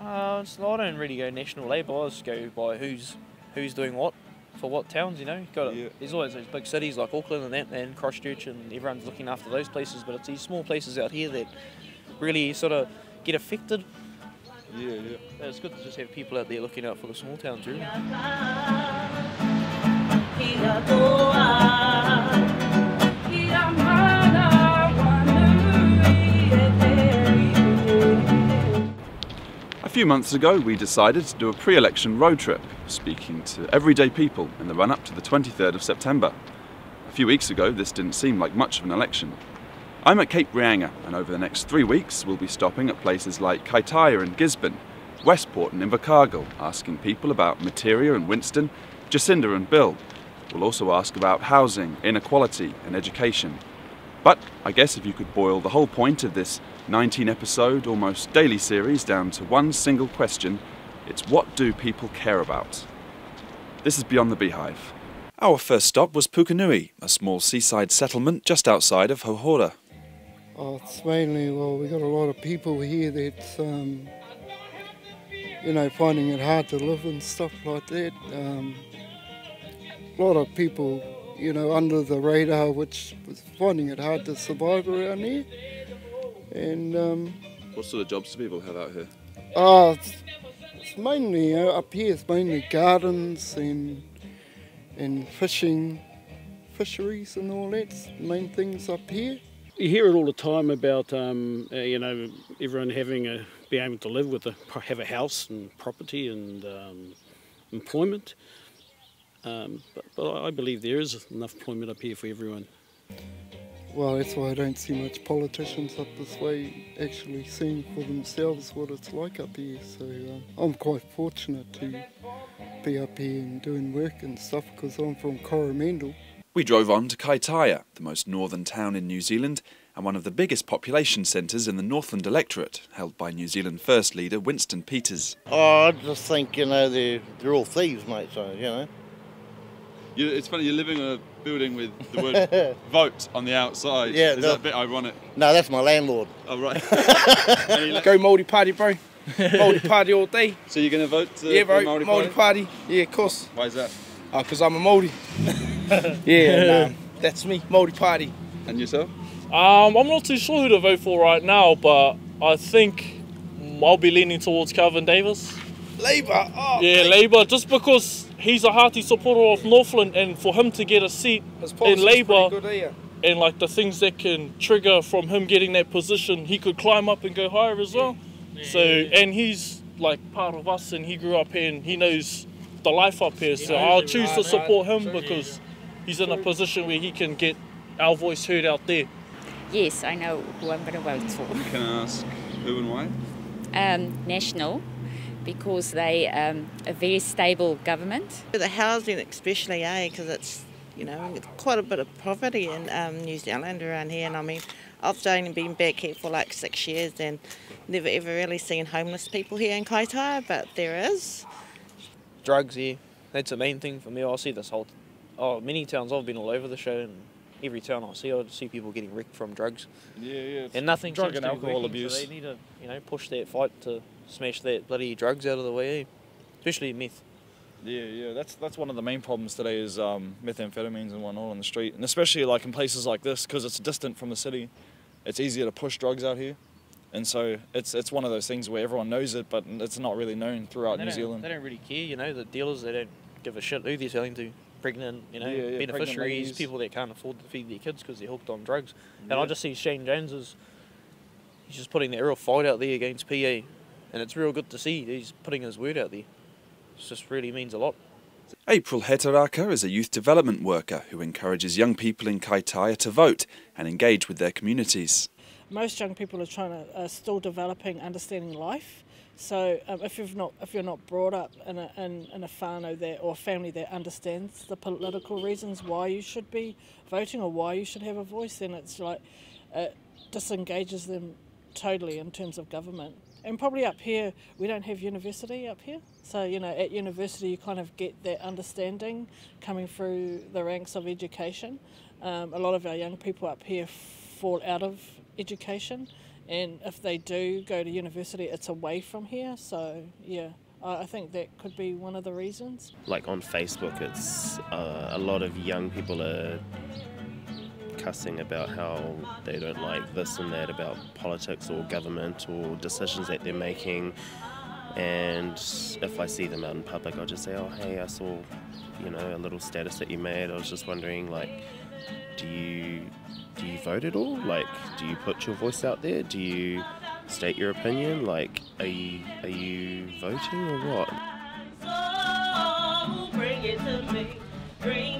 I don't really go national Labour. I just go by who's doing what for what towns. There's always those big cities like Auckland and that, and Christchurch, and everyone's looking after those places. But it's these small places out here that really sort of get affected. Yeah. It's good to just have people out there looking out for the small towns, really. A few months ago, we decided to do a pre-election road trip, speaking to everyday people in the run-up to the 23rd of September. A few weeks ago, this didn't seem like much of an election. I'm at Cape Reinga, and over the next 3 weeks, we'll be stopping at places like Kaitaia and Gisborne, Westport and Invercargill, asking people about Materia and Winston, Jacinda and Bill. We'll also ask about housing, inequality and education. But I guess if you could boil the whole point of this 19-episode, almost daily series down to one single question, it's what do people care about? This is Beyond the Beehive. Our first stop was Pukenui, a small seaside settlement just outside of Hohora. It's mainly, we got a lot of people here that's, finding it hard to live and stuff like that. A lot of people, under the radar, which was finding it hard to survive around here. And What sort of jobs do people have out here? It's mainly up here. It's mainly gardens and fishing, fisheries and all that's the main things up here. You hear it all the time about everyone being able to live have a house and property and employment. But I believe there is enough employment up here for everyone. Well, that's why I don't see much politicians up this way actually seeing for themselves what it's like up here. So I'm quite fortunate to be up here and doing work and stuff because I'm from Coromandel. We drove on to Kaitaia, the most northern town in New Zealand and one of the biggest population centres in the Northland electorate, held by New Zealand First leader Winston Peters. I just think, they're all thieves, mate, so, It's funny, you're living in a building with the word vote on the outside. Yeah, Is that a bit ironic? No, that's my landlord. Oh, right. Go Māori party, bro. Māori party all day. So you're going to vote yeah, bro. for Māori party? Yeah, of course. Why is that? Because I'm a Māori. Yeah, that's me, Māori party. And yourself? I'm not too sure who to vote for right now, but I think I'll be leaning towards Calvin Davis. Labour? Oh, yeah, Labour, just because he's a hearty supporter of Northland, and for him to get a seat in Labour and like the things that can trigger from him getting that position, he could climb up and go higher as well. So, and he's like part of us, and he grew up here and he knows the life up here. So I'll choose to support him because he's in a position where he can get our voice heard out there. Yes, I know who I'm going to vote for. Can I ask who and why? National, because they a very stable government. The housing especially, because it's, quite a bit of poverty in New Zealand around here. And I mean, I've only been back here for like 6 years and never ever really seen homeless people here in Kaitaia, but there is. Drugs here, that's the main thing for me. I see this many towns, I've been all over the show, and every town I see people getting wrecked from drugs. Yeah. And nothing drug seems and to be alcohol working, abuse. so they need to, push that fight to smash that bloody drugs out of the way, especially meth. Yeah, that's one of the main problems today is methamphetamines and whatnot on the street, and especially like in places like this because it's distant from the city. It's easier to push drugs out here, and so it's one of those things where everyone knows it, but it's not really known throughout New Zealand. They don't really care, the dealers, they don't give a shit who they're selling to. Pregnant, beneficiaries, people that can't afford to feed their kids because they're hooked on drugs. And I just see Shane Jones he's just putting that real fight out there against PA, and it's real good to see he's putting his word out there. It just really means a lot. April Hetaraka is a youth development worker who encourages young people in Kaitaia to vote and engage with their communities. Most young people are still developing, understanding life. So if you're not brought up in a whānau or a family that understands the political reasons why you should be voting or why you should have a voice, then it's like it disengages them totally in terms of government. And probably up here, we don't have university up here. So, at university you kind of get that understanding coming through the ranks of education. A lot of our young people up here fall out of education and if they do go to university, it's away from here. So yeah, I think that could be one of the reasons. Like on Facebook, it's a lot of young people are cussing about how they don't like this and that about politics or government or decisions that they're making. And if I see them out in public, I'll just say, oh, hey, I saw, you know, a little status that you made. I was just wondering, like, do you vote at all? Like, do you put your voice out there? Do you state your opinion? Like, are you voting or what? So bring it to me. Bring